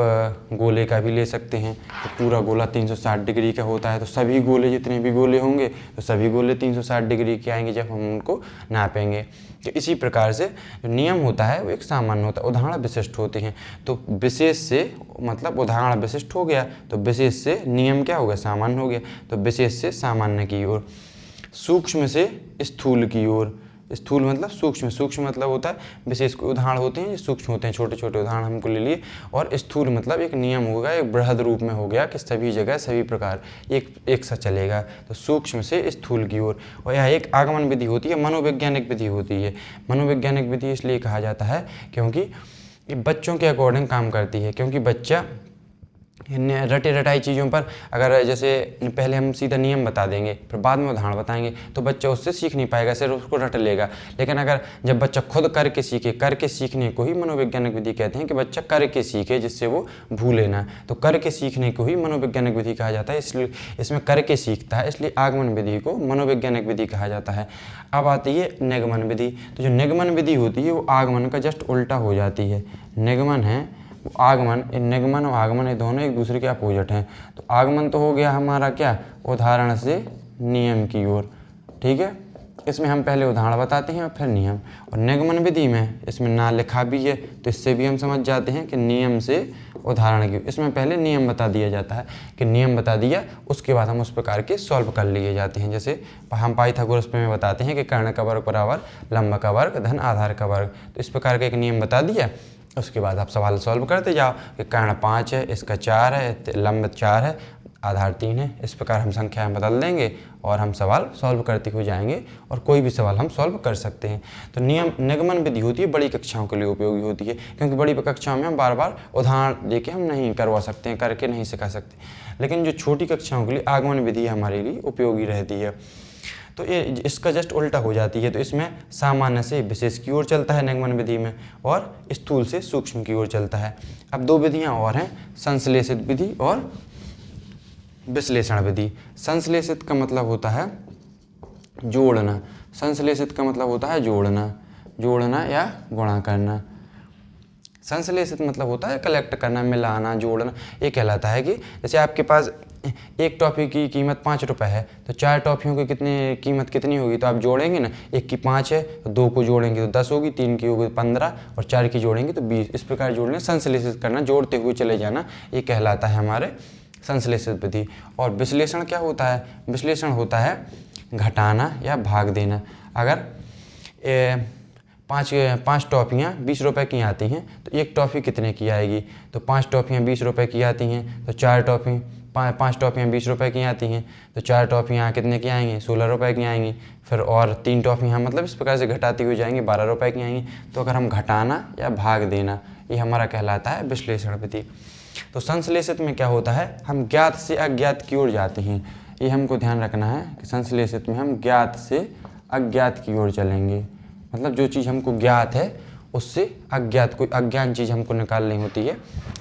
गोले का भी ले सकते हैं। तो पूरा गोला 360 डिग्री का होता है, तो सभी गोले, जितने भी गोले होंगे तो सभी गोले 360 डिग्री के आएंगे जब हम उनको नापेंगे। तो इसी प्रकार से जो नियम होता है वो एक सामान्य होता है, उदाहरण विशिष्ट होते हैं। तो विशेष से मतलब उदाहरण विशिष्ट हो गया, तो विशेष से नियम क्या हो गया, सामान्य हो गया। तो विशेष से सामान्य की ओर, सूक्ष्म से स्थूल की ओर। स्थूल मतलब सूक्ष्म, सूक्ष्म मतलब होता है विशेष कोई उदाहरण होते हैं जो सूक्ष्म होते हैं, छोटे छोटे उदाहरण हमको ले लिए। और स्थूल मतलब एक नियम होगा, एक बृहद रूप में हो गया कि सभी जगह सभी प्रकार एक सा चलेगा। तो सूक्ष्म से स्थूल की ओर। और यह एक आगमन विधि होती है, मनोवैज्ञानिक विधि होती है। मनोवैज्ञानिक विधि इसलिए कहा जाता है क्योंकि ये बच्चों के अकॉर्डिंग काम करती है, क्योंकि बच्चा रटे रटाई चीज़ों पर, अगर जैसे पहले हम सीधा नियम बता देंगे फिर बाद में उदाहरण बताएंगे तो बच्चा उससे सीख नहीं पाएगा, सिर्फ उसको रट लेगा। लेकिन अगर जब बच्चा खुद करके सीखे, करके सीखने को ही मनोवैज्ञानिक विधि कहते हैं कि बच्चा करके सीखे जिससे वो भूले ना। तो करके सीखने को ही मनोवैज्ञानिक विधि कहा जाता है, इसलिए इसमें करके सीखता है, इसलिए आगमन विधि को मनोवैज्ञानिक विधि कहा जाता है। अब आती है निगमन विधि। तो जो निगमन विधि होती है वो आगमन का जस्ट उल्टा हो जाती है। निगमन है आगमन, निगमन और आगमन ये दोनों एक दूसरे के अपोजिट हैं। तो आगमन तो हो गया हमारा क्या, उदाहरण से नियम की ओर, ठीक है। इसमें हम पहले उदाहरण बताते हैं और फिर नियम। और निगमन विधि में इसमें ना लिखा भी है तो इससे भी हम समझ जाते हैं कि नियम से उदाहरण की। इसमें पहले नियम बता दिया जाता है कि नियम बता दिया, उसके बाद हम उस प्रकार के सॉल्व कर लिए जाते हैं। जैसे हम पाइथागोरस में बताते हैं कि कर्ण का वर्ग बराबर लंब का वर्ग धन आधार का वर्ग। तो इस प्रकार का एक नियम बता दिया, उसके बाद आप सवाल सॉल्व करते जाओ कि कर्ण 5 है, इसका 4 है, लंब 4 है, आधार 3 है। इस प्रकार हम संख्याएं बदल देंगे और हम सवाल सॉल्व करते हुए जाएंगे और कोई भी सवाल हम सॉल्व कर सकते हैं। तो निगमन विधि होती है, बड़ी कक्षाओं के लिए उपयोगी होती है, क्योंकि बड़ी कक्षाओं में हम बार बार उदाहरण देके हम नहीं करवा सकते हैं, करके नहीं सिखा सकते। लेकिन जो छोटी कक्षाओं के लिए आगमन विधि हमारे लिए उपयोगी रहती है। तो ये इसका जस्ट उल्टा हो जाती है। तो इसमें सामान्य से विशेष की ओर चलता है निगमन विधि में, और स्थूल से सूक्ष्म की ओर चलता है। अब दो विधियां और हैं, संश्लेषित विधि और विश्लेषण विधि। संश्लेषित का मतलब होता है जोड़ना, संश्लेषित का मतलब होता है जोड़ना, जोड़ना या गुणा करना। संश्लेषित मतलब होता है कलेक्ट करना, मिलाना, जोड़ना। ये कहलाता है कि जैसे आपके पास एक टॉफ़ी की कीमत 5 रुपये है तो 4 टॉफ़ियों की कीमत कितनी होगी, तो आप जोड़ेंगे ना, एक की 5 है तो 2 को जोड़ेंगे तो 10 होगी, 3 की होगी 15 और 4 की जोड़ेंगे तो 20। इस प्रकार जोड़ना, संश्लेषित करना, जोड़ते हुए चले जाना, ये कहलाता है हमारे संश्लेषित विधि। और विश्लेषण क्या होता है, विश्लेषण होता है घटाना या भाग देना। अगर पाँच टॉफ़ियाँ 20 रुपये की आती हैं तो एक टॉफ़ी कितने की आएगी, तो 5 टॉफ़ियाँ 20 रुपये की आती हैं तो 5 टॉफ़ियाँ 20 रुपये की आती हैं तो 4 टॉफ़ियाँ कितने की आएंगी, 16 रुपये की आएंगी। फिर और 3 टॉफ़ियाँ मतलब इस प्रकार से घटाती हुई जाएंगी, 12 रुपये की आएंगी। तो अगर हम घटाना या भाग देना, ये हमारा कहलाता है विश्लेषण विधि। तो संश्लेषित में क्या होता है, हम ज्ञात से अज्ञात की ओर जाते हैं। ये हमको ध्यान रखना है कि संश्लेषित में हम ज्ञात से अज्ञात की ओर चलेंगे। मतलब जो चीज़ हमको ज्ञात है उससे अज्ञात, कोई अज्ञान चीज़ हमको निकालनी होती है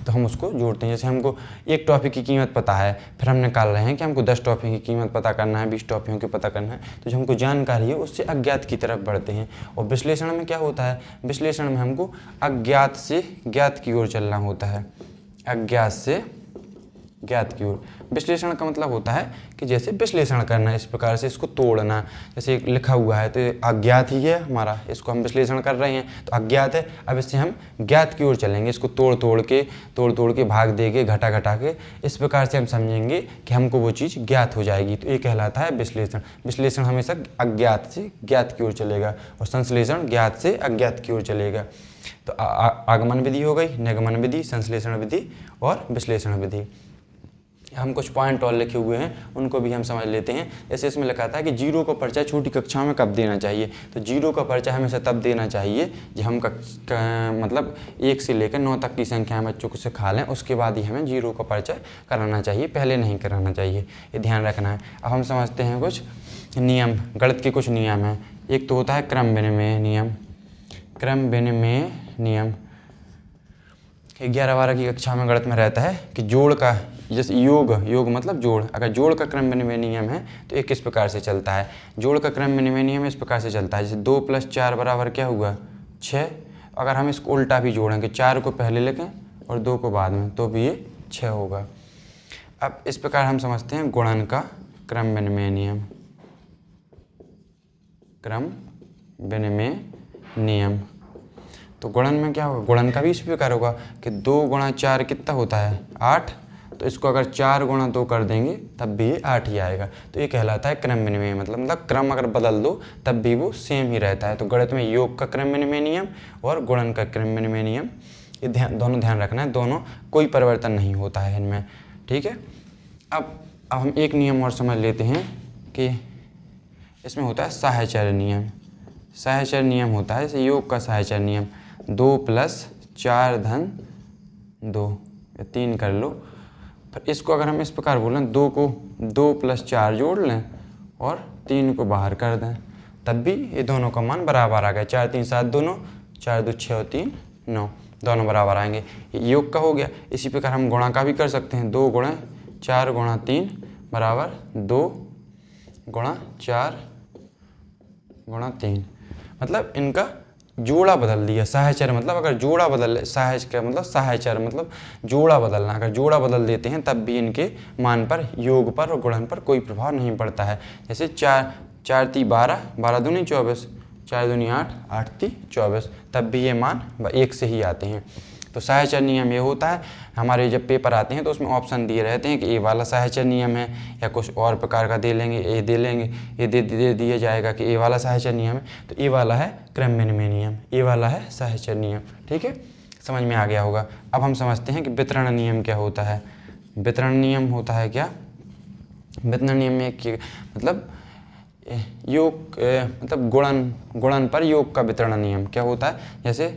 तो हम उसको जोड़ते हैं। जैसे हमको एक टॉफ़ी की कीमत पता है, फिर हम निकाल रहे हैं कि हमको 10 टॉफ़ी की कीमत पता करना है, 20 टॉफ़ियों की पता करना है, तो जो हमको जानकारी है उससे अज्ञात की तरफ बढ़ते हैं। और विश्लेषण में क्या होता है, विश्लेषण में हमको अज्ञात से ज्ञात की ओर चलना होता है, अज्ञात से ज्ञात की ओर। विश्लेषण का मतलब होता है कि जैसे विश्लेषण करना, इस प्रकार से इसको तोड़ना। जैसे लिखा हुआ है तो अज्ञात ही है हमारा, इसको हम विश्लेषण कर रहे हैं तो अज्ञात है। अब इससे हम ज्ञात की ओर चलेंगे, इसको तोड़ तोड़ के भाग दे के घटा के इस प्रकार से हम समझेंगे कि हमको वो चीज़ ज्ञात हो जाएगी। तो ये कहलाता है विश्लेषण। विश्लेषण हमेशा अज्ञात से ज्ञात की ओर चलेगा और संश्लेषण ज्ञात से अज्ञात की ओर चलेगा। तो आगमन विधि हो गई, निगमन विधि, संश्लेषण विधि और विश्लेषण विधि। हम कुछ पॉइंट और लिखे हुए हैं उनको भी हम समझ लेते हैं। जैसे इसमें लिखा था कि 0 का परिचय छोटी कक्षाओं में कब देना चाहिए, तो 0 का परिचय हमेशा तब देना चाहिए जब हम मतलब 1 से लेकर 9 तक की संख्या में बच्चों को सिखा लें, उसके बाद ही हमें 0 का परिचय कराना चाहिए, पहले नहीं कराना चाहिए, ये ध्यान रखना है। अब हम समझते हैं कुछ नियम, गणित के कुछ नियम हैं। एक तो होता है क्रम विनिमय नियम। क्रम विनिमय नियम 11-12 की कक्षा में गणित में रहता है कि जोड़ का, जैसे योग मतलब जोड़, अगर जोड़ का क्रम विनिमय नियम है तो एक किस प्रकार से चलता है, जोड़ का क्रम विनिमय नियम इस प्रकार से चलता है। जैसे 2 + 4 बराबर क्या हुआ 6। अगर हम इसको उल्टा भी जोड़ेंगे, 4 को पहले लिखें और 2 को बाद में, तो भी ये 6 होगा। अब इस प्रकार हम समझते हैं गुणन का क्रम विनिमय नियम। क्रम विनिमय नियम, तो गुणन में क्या होगा, गुणन का भी इस प्रकार होगा कि 2 × 4 कितना होता है 8, तो इसको अगर 4 × 2 कर देंगे तब भी ये 8 ही आएगा। तो ये कहलाता है क्रम विनिमय, मतलब क्रम अगर बदल दो तब भी वो सेम ही रहता है। तो गणित में योग का क्रम विनिमय नियम और गुणन का क्रम विनिमय नियम, ये दोनों ध्यान रखना है, दोनों कोई परिवर्तन नहीं होता है इनमें, ठीक है। अब हम एक नियम और समझ लेते हैं कि इसमें होता है साहचर्य नियम। साहचर्य नियम होता है, जैसे योग का साहचर्य नियम 2 + 4 + 2 या 3 कर लो। फिर इसको अगर हम इस प्रकार बोलें, 2 को 2 + 4 जोड़ लें और 3 को बाहर कर दें, तब भी ये दोनों का मान बराबर आ गया। 4 × 3 = 7, दोनों 4 × 2 = 6 और 3 = 9, दोनों बराबर आएंगे। योग का हो गया। इसी प्रकार हम गुणा का भी कर सकते हैं, 2 × 4 × 3 बराबर 2 × 4 × 3, मतलब इनका जोड़ा बदल दिया। साहचर्य मतलब अगर जोड़ा बदल, साहचर्य मतलब साहचर्य मतलब जोड़ा बदलना, अगर जोड़ा बदल देते हैं तब भी इनके मान पर, योग पर और गुणन पर कोई प्रभाव नहीं पड़ता है। जैसे 4 × 3 = 12, 12 दूनी 24, 4 दूनी 8, 8 × 3 = 24, तब भी ये मान एक से ही आते हैं। तो साहचर्य नियम ये होता है, हमारे जब पेपर आते हैं तो उसमें ऑप्शन दिए रहते हैं कि ये वाला साहचर्य नियम है या कुछ और प्रकार का दे लेंगे, ये दे लेंगे, ये दे दिया जाएगा कि ये वाला साहचर्य नियम है, तो ये वाला है क्रम विनिमय नियम, ये वाला है साहचर्य नियम, ठीक है, समझ में आ गया होगा। अब हम समझते हैं कि वितरण नियम क्या होता है। वितरण नियम होता है क्या, वितरण नियम में मतलब योग मतलब गुणन पर योग का वितरण नियम क्या होता है। जैसे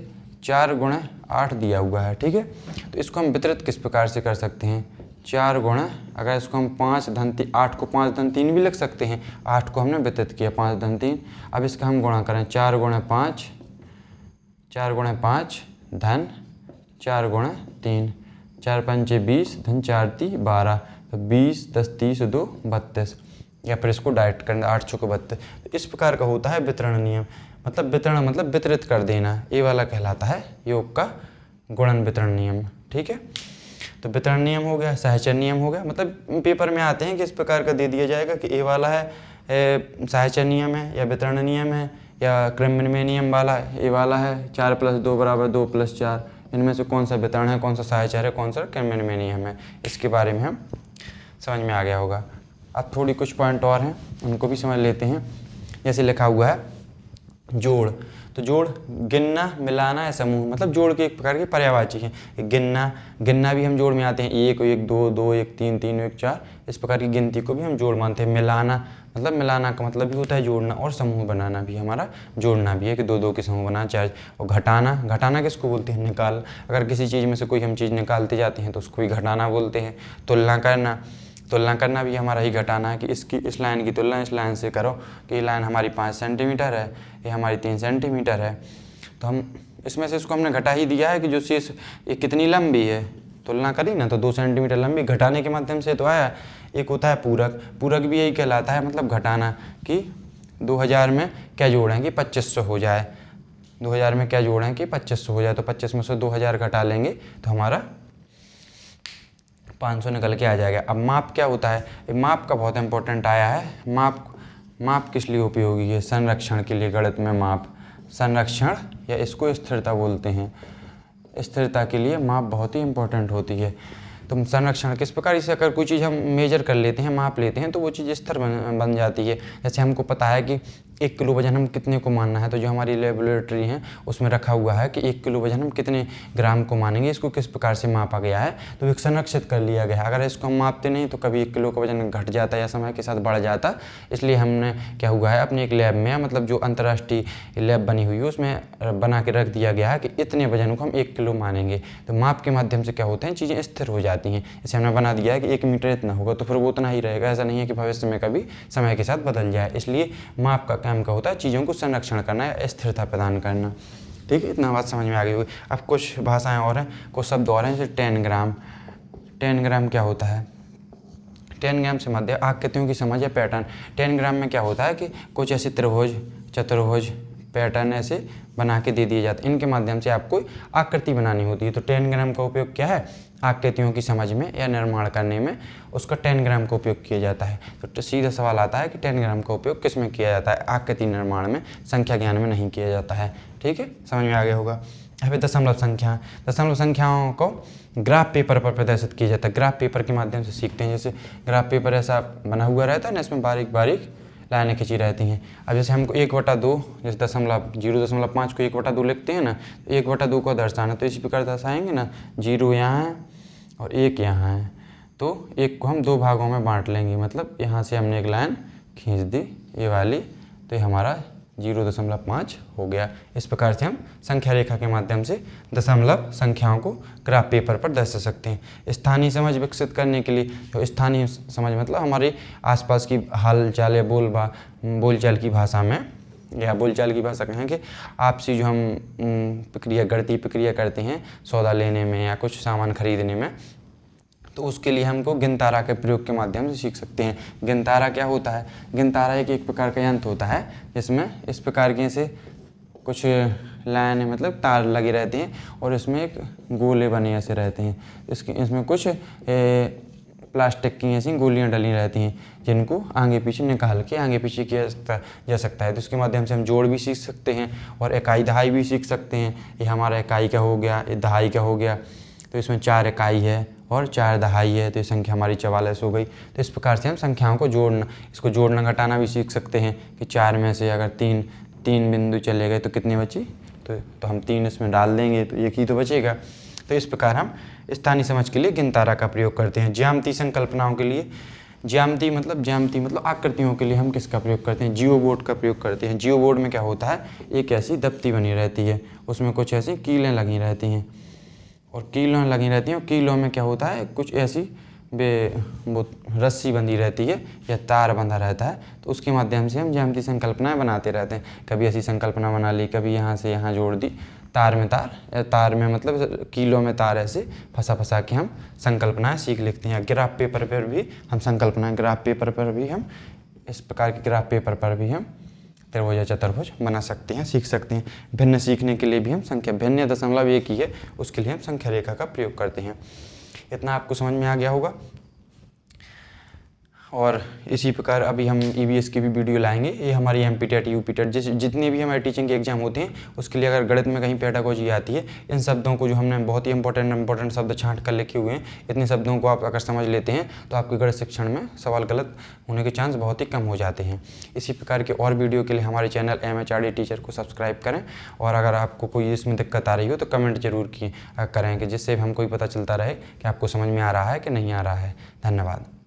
4 × 8 दिया हुआ है, ठीक है, तो इसको हम वितरित किस प्रकार से कर सकते हैं। 4 × अगर इसको हम 5 धन 3, 8 को 5 धन 3 भी लिख सकते हैं, 8 को हमने वितरित किया 5 धन 3। अब इसका हम गुणा करें, 4 × 5, 4 × 5 धन 4 × 3, 4 × 5 = 20 धन 4 × 3 = 12, तो 20 10 30 2 32, या फिर इसको डायरेक्ट करना 8 × 6 = 32। तो इस प्रकार का होता है वितरण नियम। मतलब वितरण मतलब वितरित कर देना, ये वाला कहलाता है योग का गुणन वितरण नियम, ठीक है। तो वितरण नियम हो गया, सहचर नियम हो गया। मतलब पेपर में आते हैं कि इस प्रकार का दे दिया जाएगा कि ए वाला है सहचर नियम है या वितरण नियम है या क्रमनिर्णय नियम वाला है, ए वाला है 4 + 2 = 2 + 4, इनमें से कौन सा वितरण है, कौन सा सहचर है, कौन सा क्रमनिर्णय नियम है, इसके बारे में हम समझ में आ गया होगा। अब थोड़ी कुछ पॉइंट और हैं, उनको भी समझ लेते हैं। जैसे लिखा हुआ है जोड़, तो जोड़ गिनना, मिलाना या समूह, मतलब जोड़ के एक प्रकार के पर्यायवाची हैं। गिनना भी हम जोड़ में आते हैं, 1 1 2 2 1 3 3 1 4, इस प्रकार की गिनती को भी हम जोड़ मानते हैं। मिलाना मतलब मिलाना का मतलब भी होता है जोड़ना, और समूह बनाना भी हमारा जोड़ना भी है कि 2 2 के समूह बनाना चाहिए। और घटाना किसको बोलते हैं, निकाल, अगर किसी चीज़ में से कोई हम चीज़ निकालते जाते हैं तो उसको भी घटाना बोलते हैं। तुलना करना भी हमारा ही घटाना है कि इस लाइन की तुलना इस लाइन से करो कि ये लाइन हमारी 5 सेंटीमीटर है, ये हमारी 3 सेंटीमीटर है, तो हम इसमें से इसको हमने घटा ही दिया है कि जो शेष ये कितनी लंबी है, तुलना करी ना तो 2 सेंटीमीटर लंबी, घटाने के माध्यम से तो आया। एक होता है पूरक भी यही कहलाता है, मतलब घटाना कि 2000 में क्या जोड़ें कि 2500 हो जाए, 2000 में क्या जोड़ें कि 2500 हो जाए, तो 25 में से 2000 घटा लेंगे तो हमारा 500 निकल के आ जाएगा। अब माप क्या होता है, माप का बहुत इंपॉर्टेंट आया है। माप किस लिए उपयोगी है, संरक्षण के लिए। गणित में माप संरक्षण या इसको स्थिरता बोलते हैं, स्थिरता के लिए माप बहुत ही इंपॉर्टेंट होती है। तो संरक्षण किस प्रकार, इसे अगर कोई चीज़ हम मेजर कर लेते हैं, माप लेते हैं, तो वो चीज़ स्थिर बन जाती है। जैसे हमको पता है कि 1 किलो वजन हम कितने को मानना है, तो जो हमारी लेबोरेटरी है उसमें रखा हुआ है कि 1 किलो वजन हम कितने ग्राम को मानेंगे, इसको किस प्रकार से मापा गया है, तो एक संरक्षित कर लिया गया है। अगर इसको हम मापते नहीं तो कभी 1 किलो का वजन घट जाता या समय के साथ बढ़ जाता। इसलिए हमने क्या हुआ है अपने एक लैब में, मतलब जो अंतर्राष्ट्रीय लैब बनी हुई है उसमें बना के रख दिया गया है कि इतने वजन को हम 1 किलो मानेंगे। तो माप के माध्यम से क्या होते हैं, चीज़ें स्थिर हो जाती हैं। जैसे हमने बना दिया है कि 1 मीटर इतना होगा, तो फिर वो उतना ही रहेगा, ऐसा नहीं है कि भविष्य में कभी समय के साथ बदल जाए। इसलिए माप का काम का होता है चीज़ों को संरक्षण करना या स्थिरता प्रदान करना। ठीक है, इतना बात समझ में आ गई होगी। अब कुछ भाषाएं और हैं, कुछ शब्द और हैं, जैसे 10 ग्राम। 10 ग्राम क्या होता है, 10 ग्राम से मध्य आकृतियों की समझ या पैटर्न। 10 ग्राम में क्या होता है कि कुछ ऐसे त्रिभुज, चतुर्भुज पैटर्न ऐसे बना के दे दिए जाते हैं, इनके माध्यम से आपको आकृति बनानी होती है। तो 10 ग्राम का उपयोग क्या है, आकृतियों की समझ में या निर्माण करने में उसका 10 ग्राम का उपयोग किया जाता है। तो सीधा सवाल आता है कि 10 ग्राम का उपयोग किस में किया जाता है, आकृति निर्माण में, संख्या ज्ञान में नहीं किया जाता है। ठीक है, समझ में आ गया होगा। अभी दशमलव संख्याओं को ग्राफ पेपर पर प्रदर्शित किया जाता है। ग्राफ पेपर के माध्यम से सीखते हैं। जैसे ग्राफ पेपर ऐसा बना हुआ रहता है ना, इसमें बारीक बारीक लाइनें खींची रहती हैं। अब जैसे हमको 1/2, जैसे 0.5 को 1/2 लिखते हैं ना, तो 1/2 को दर्शाना, तो इसी प्रकार दर्शाएंगे ना, 0 यहाँ है और 1 यहाँ है, तो 1 को हम 2 भागों में बांट लेंगे। मतलब यहाँ से हमने एक लाइन खींच दी ये वाली, तो ये हमारा 0.5 हो गया। इस प्रकार से हम संख्या रेखा के माध्यम से दशमलव संख्याओं को ग्राफ पेपर पर दर्शा सकते हैं। स्थानीय समझ विकसित करने के लिए, तो स्थानीय समझ मतलब हमारे आसपास की हालचाल या बोलचाल की भाषा में, या बोलचाल की भाषा कहें कि आपसी जो हम प्रक्रिया करते हैं सौदा लेने में या कुछ सामान खरीदने में, तो उसके लिए हमको गिनतारा के प्रयोग के माध्यम से सीख सकते हैं। गिनतारा क्या होता है, गिनतारा एक प्रकार का यंत्र होता है जिसमें इस प्रकार के ऐसे कुछ लाइन मतलब तार लगे रहते हैं और इसमें एक गोले बने ऐसे रहते हैं। इसमें कुछ प्लास्टिक की ऐसी गोलियां डली रहती हैं जिनको आगे पीछे निकाल के आगे पीछे किया जा सकता है। तो इसके माध्यम से हम जोड़ भी सीख सकते हैं और इकाई दहाई भी सीख सकते हैं। ये हमारा इकाई का हो गया, ये दहाई का हो गया, तो इसमें 4 इकाई है और 4 दहाई है, तो ये संख्या हमारी 44 हो गई। तो इस प्रकार से हम संख्याओं को इसको जोड़ना घटाना भी सीख सकते हैं कि 4 में से अगर 3 बिंदु चले गए तो कितने बचे, तो हम 3 इसमें डाल देंगे तो 1 ही तो बचेगा। तो इस प्रकार हम स्थानीय समझ के लिए गिनतारा का प्रयोग करते हैं। ज्यामितीय संकल्पनाओं के लिए, ज्यामिति मतलब आकृतियों के लिए हम किसका प्रयोग करते हैं, जियो बोर्ड का प्रयोग करते हैं। जियो बोर्ड में क्या होता है, एक ऐसी दफ्ती बनी रहती है, उसमें कुछ ऐसी कीलें लगी रहती हैं और कीलों लगी रहती हैं। और कीलों में क्या होता है, कुछ ऐसी रस्सी बंधी रहती है या तार बंधा रहता है, तो उसके माध्यम से हम ज्यामितीय संकल्पनाएं बनाते रहते हैं। कभी ऐसी संकल्पना बना ली, कभी यहाँ से यहाँ जोड़ दी, तार में मतलब कीलों में तार ऐसे फंसा के हम संकल्पनाएं सीख लिखते हैं। ग्राफ पेपर पर भी हम इस प्रकार के ग्राफ पेपर पर भी हम त्रिभुज या चतुर्भुज बना सकते हैं, सीख सकते हैं। भिन्न सीखने के लिए भी हम भिन्न दशमलव एक ही है, उसके लिए हम संख्या रेखा का प्रयोग करते हैं। इतना आपको समझ में आ गया होगा। और इसी प्रकार अभी हम ईवीएस की भी वीडियो लाएंगे। ये हमारी एमपीटेट यूपीटेट जितने भी हमारे टीचिंग के एग्जाम होते हैं उसके लिए अगर गणित में कहीं पेडागोजी आती है, इन शब्दों को जो हमने बहुत ही इंपॉर्टेंट शब्द छांट कर लिखे हुए हैं, इतने शब्दों को आप अगर समझ लेते हैं तो आपके गणित शिक्षण में सवाल गलत होने के चांस बहुत ही कम हो जाते हैं। इसी प्रकार के और वीडियो के लिए हमारे चैनल MHRD टीचर को सब्सक्राइब करें। और अगर आपको कोई इसमें दिक्कत आ रही हो तो कमेंट जरूर करें कि जिससे हमको भी पता चलता रहे कि आपको समझ में आ रहा है कि नहीं आ रहा है। धन्यवाद।